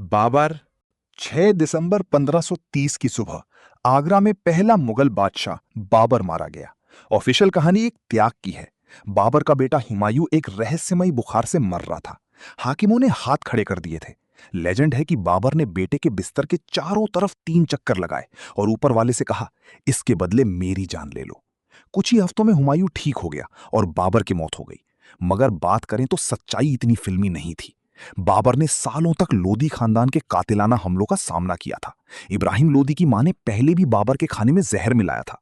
बाबर। 6 दिसंबर 1530 की सुबह आगरा में पहला मुगल बादशाह बाबर मारा गया। ऑफिशियल कहानी एक त्याग की है। बाबर का बेटा हुमायूं एक रहस्यमयी बुखार से मर रहा था। हाकिमों ने हाथ खड़े कर दिए थे। लेजेंड है कि बाबर ने बेटे के बिस्तर के चारों तरफ 3 चक्कर लगाए और ऊपर वाले से कहा, इसके बदले मेरी जान ले लो। कुछ ही हफ्तों में हुमायूं ठीक हो गया और बाबर की मौत हो गई। मगर बात करें तो सच्चाई इतनी फिल्मी नहीं थी। बाबर ने सालों तक लोदी खानदान के कातिलाना हमलों का सामना किया था। इब्राहिम लोदी की मां ने पहले भी बाबर के खाने में जहर मिलाया था।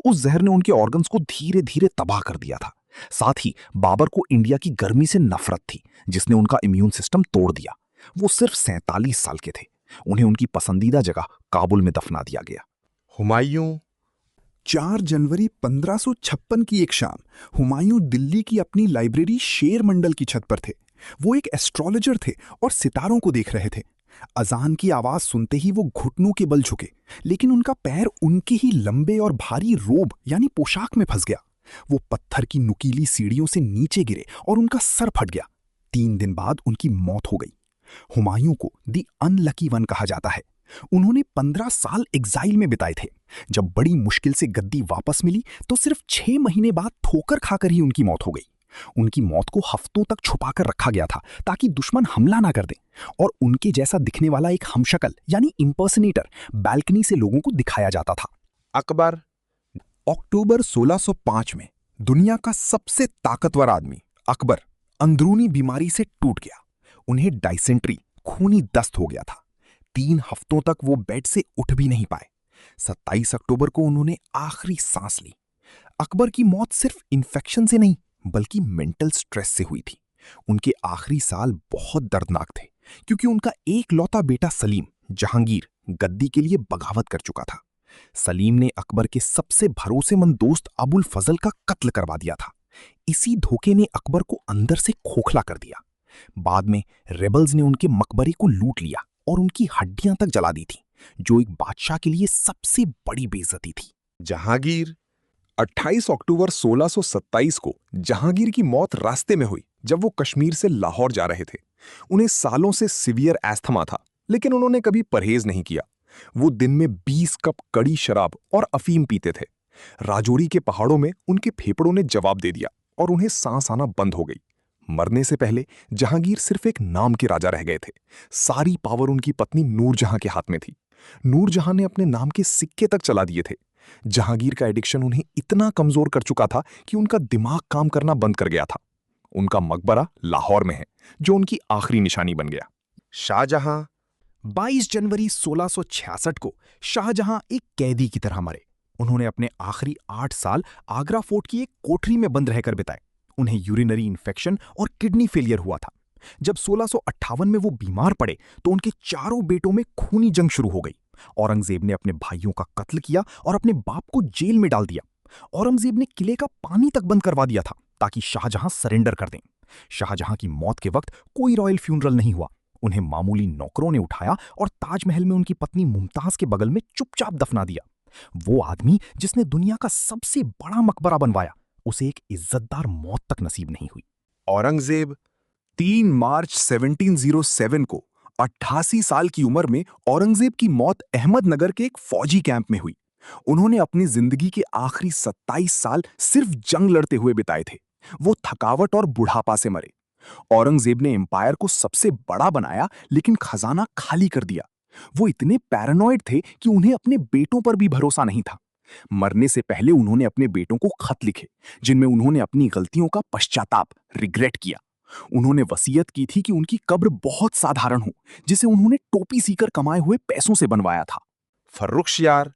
उस जहर ने उनके ऑर्गन्स को धीरे धीरे तबाह कर दिया था। साथ ही बाबर को इंडिया की गर्मी से नफरत थी, जिसने उनका इम्यून सिस्टम तोड़ दिया। वो सिर्फ 47 साल के थे। उन्हें उनकी पसंदीदा जगह काबुल में दफना दिया गया। हुमायूं। 4 जनवरी 1556 की एक शाम हुमायूं दिल्ली की अपनी लाइब्रेरी शेर मंडल की छत पर थे। वो एक एस्ट्रोलॉजर थे और सितारों को देख रहे थे। अजान की आवाज सुनते ही वो घुटनों के बल झुके, लेकिन उनका पैर उनके ही लंबे और भारी रोब यानी पोशाक में फंस गया। वो पत्थर की नुकीली सीढ़ियों से नीचे गिरे और उनका सर फट गया। 3 दिन बाद उनकी मौत हो गई। हुमायूं को दी अनलकी वन कहा जाता है। उन्होंने 15 साल एग्जाइल में बिताए थे। जब बड़ी मुश्किल से गद्दी वापस मिली तो सिर्फ 6 महीने बाद ठोकर खाकर ही उनकी मौत हो गई। उनकी मौत को हफ्तों तक छुपाकर रखा गया था ताकि दुश्मन हमला ना कर दें, और उनके जैसा दिखने वाला एक हमशक्ल यानी इंपर्सनेटर बालकनी से लोगों को दिखाया जाता था। अकबर। अक्टूबर 1605 में दुनिया का सबसे ताकतवर आदमी अकबर अंदरूनी बीमारी से टूट गया। उन्हें डाइसेंट्री खूनी दस्त हो गया था। 3 हफ्तों तक वो बेड से उठ भी नहीं पाए। 27 अक्टूबर को उन्होंने आखिरी सांस ली। अकबर की मौत सिर्फ इन्फेक्शन से नहीं बल्कि मेंटल स्ट्रेस से हुई थी। उनके आखिरी साल बहुत दर्दनाक थे क्योंकि उनका एकलौता बेटा सलीम जहांगीर गद्दी के लिए बगावत कर चुका था। सलीम ने अकबर के सबसे भरोसेमंद दोस्त अबुल फजल का कत्ल करवा दिया था। इसी धोखे ने अकबर को अंदर से खोखला कर दिया। बाद में रेबल्स ने उनके मकबरे को लूट लिया और उनकी हड्डियां तक जला दी थी, जो एक बादशाह के लिए सबसे बड़ी बेइज्जती थी। जहांगीर। 28 अक्टूबर 1627 को जहांगीर की मौत रास्ते में हुई जब वो कश्मीर से लाहौर जा रहे थे। उन्हें सालों से सीवियर एस्थमा था, लेकिन उन्होंने कभी परहेज नहीं किया। वो दिन में 20 कप कड़ी शराब और अफीम पीते थे। राजौरी के पहाड़ों में उनके फेफड़ों ने जवाब दे दिया और उन्हें सांस आना बंद हो गई। मरने से पहले जहांगीर सिर्फ एक नाम के राजा रह गए थे। सारी पावर उनकी पत्नी नूरजहां के हाथ में थी। नूरजहां ने अपने नाम के सिक्के तक चला दिए थे। जहांगीर का एडिक्शन उन्हें इतना कमजोर कर चुका था कि उनका दिमाग काम करना बंद कर गया था। उनका मकबरा लाहौर में है, जो उनकी आखिरी निशानी बन गया। शाहजहां। 22 जनवरी 1666 को शाहजहां एक कैदी की तरह मरे। उन्होंने अपने आखिरी 8 साल आगरा फोर्ट की एक कोठरी में बंद रहकर बिताए। उन्हें यूरिनरी इन्फेक्शन और किडनी फेलियर हुआ था। जब 1658 में वो बीमार पड़े तो उनके चारों बेटों में खूनी जंग शुरू हो गई। औरंगजेब ने अपने भाइयों का कत्ल किया और अपने बाप को जेल में डाल दिया। औरंगजेब ने किले का पानी तक बंद करवा दिया था ताकि शाहजहां सरेंडर कर दें। शाहजहां की मौत के वक्त कोई रॉयल फ्यूनरल नहीं हुआ। उन्हें मामूली नौकरों ने उठाया और ताजमहल में उनकी पत्नी मुमताज के बगल में चुपचाप दफना दिया। वो आदमी जिसने दुनिया का सबसे बड़ा मकबरा बनवाया, उसे एक इज्जतदार मौत तक नसीब नहीं हुई। औरंगजेब। 3 मार्च 1707 को 88 साल की उम्र में औरंगजेब की मौत अहमदनगर के एक फौजी कैंप में हुई। उन्होंने अपनी जिंदगी के आखिरी 27 साल सिर्फ जंग लड़ते हुए बिताए थे। वो थकावट और बुढ़ापा से मरे। औरंगजेब ने एम्पायर को सबसे बड़ा बनाया, लेकिन खजाना खाली कर दिया। वो इतने पैरानॉइड थे कि उन्हें अपने बेटों पर भी भरोसा नहीं था। मरने से पहले उन्होंने अपने बेटों को खत लिखे, जिनमें उन्होंने अपनी गलतियों का पश्चाताप रिग्रेट किया। उन्होंने वसीयत की थी कि उनकी कब्र बहुत साधारण हो, जिसे उन्होंने टोपी सीकर कमाए हुए पैसों से बनवाया था। फर्रुखसियार।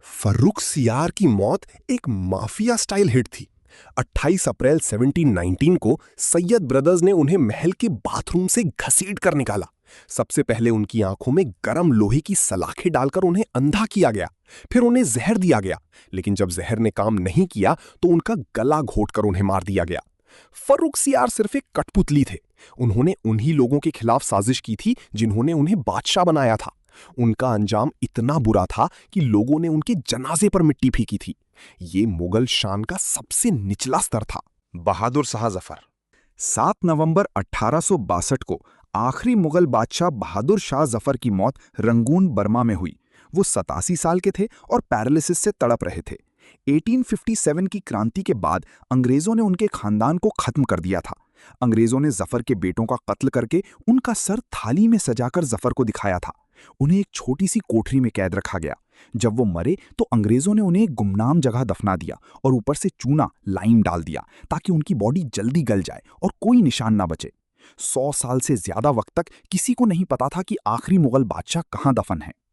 फर्रुखसियार की मौत एक माफिया स्टाइल हिट थी। 28 अप्रैल 1719 को सैयद ब्रदर्स ने उन्हें महल के बाथरूम से घसीट कर निकाला। सबसे पहले उनकी आंखों में गरम लोहे की सलाखें डालकर उन्हें अंधा किया गया। फिर उन्हें जहर दिया गया, लेकिन जब जहर ने काम नहीं किया तो उनका गला घोंटकर उन्हें मार दिया गया। फर्रुखसियार सिर्फ एक कठपुतली थे। उन्होंने उन्हीं लोगों के खिलाफ साजिश की थी जिन्होंने उन्हें बादशाह बनाया था। उनका अंजाम इतना बुरा था कि लोगों ने उनके जनाजे पर मिट्टी फेंकी थी। ये मुगल शान का सबसे निचला स्तर था। बहादुर शाह जफर। 7 नवंबर 1862 को आखिरी मुगल बादशाह बहादुर शाह जफर की मौत रंगून बर्मा में हुई। वो 87 साल के थे और पैरालिसिस से तड़प रहे थे। 1857 की क्रांति के बाद अंग्रेजों ने उनके खानदान को खत्म कर दिया था। अंग्रेजों ने जफर के बेटों का कत्ल करके उनका सर थाली में सजाकर जफर को दिखाया था। उन्हें एक छोटी सी कोठरी में कैद रखा गया। जब वो मरे तो अंग्रेजों ने उन्हें एक गुमनाम जगह दफना दिया और ऊपर से चूना लाइम डाल दिया ताकि उनकी बॉडी जल्दी गल जाए और कोई निशान ना बचे। 100 साल से ज्यादा वक्त तक किसी को नहीं पता था कि आखिरी मुगल बादशाह कहां दफन है।